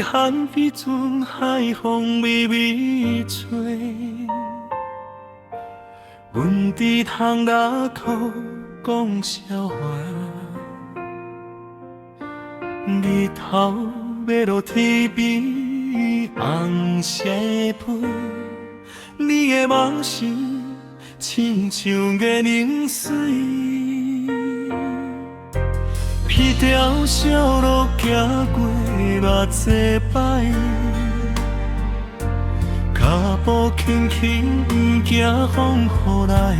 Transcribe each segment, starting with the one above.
遗憾比船海风微微吹，阮伫窗仔口讲笑话，日头要落天边红色飞，你的梦想亲像月亮水。彼条小路行过偌济摆，脚步轻轻行风雨来，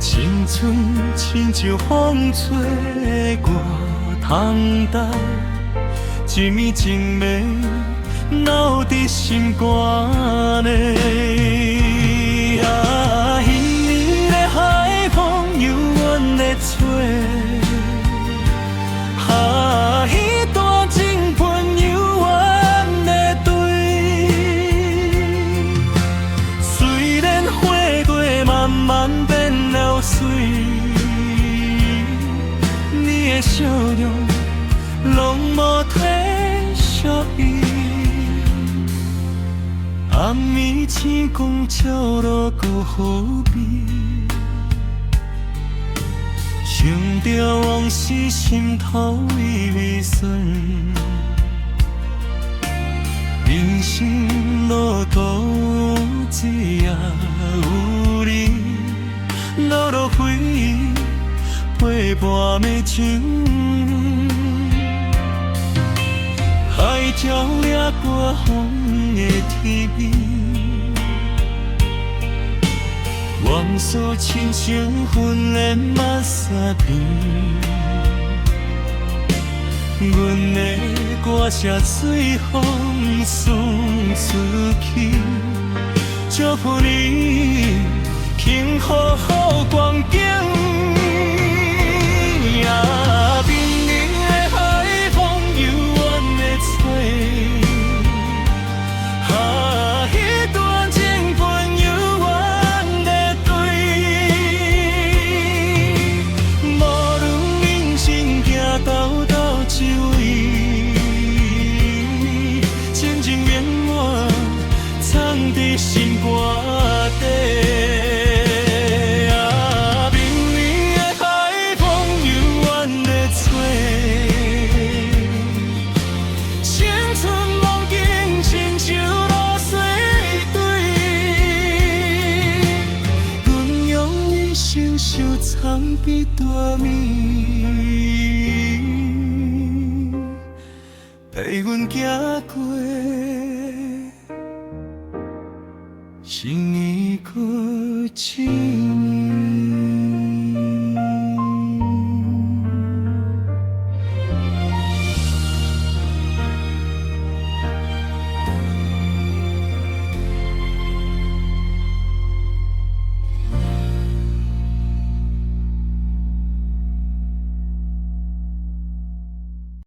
青春亲像风吹我窗台，一暝一暝留伫心肝内。暝日的海风悠远的吹，彼段情分悠远的对。虽然花朵慢慢变了水，你的笑容拢无退缩伊。暗暝星光照路搁好比，想着往事心头微微酸。人生路途只也有你，落落回忆陪伴的情。海潮掠过风的天边，往事亲像云的马萨片。阮的歌声随风送出去，祝福你幸福好光景。心肝底啊，明媚的海风悠远的吹，青春梦境亲像露水堆，阮用一生收藏比大暝，陪阮行过。心已搁深。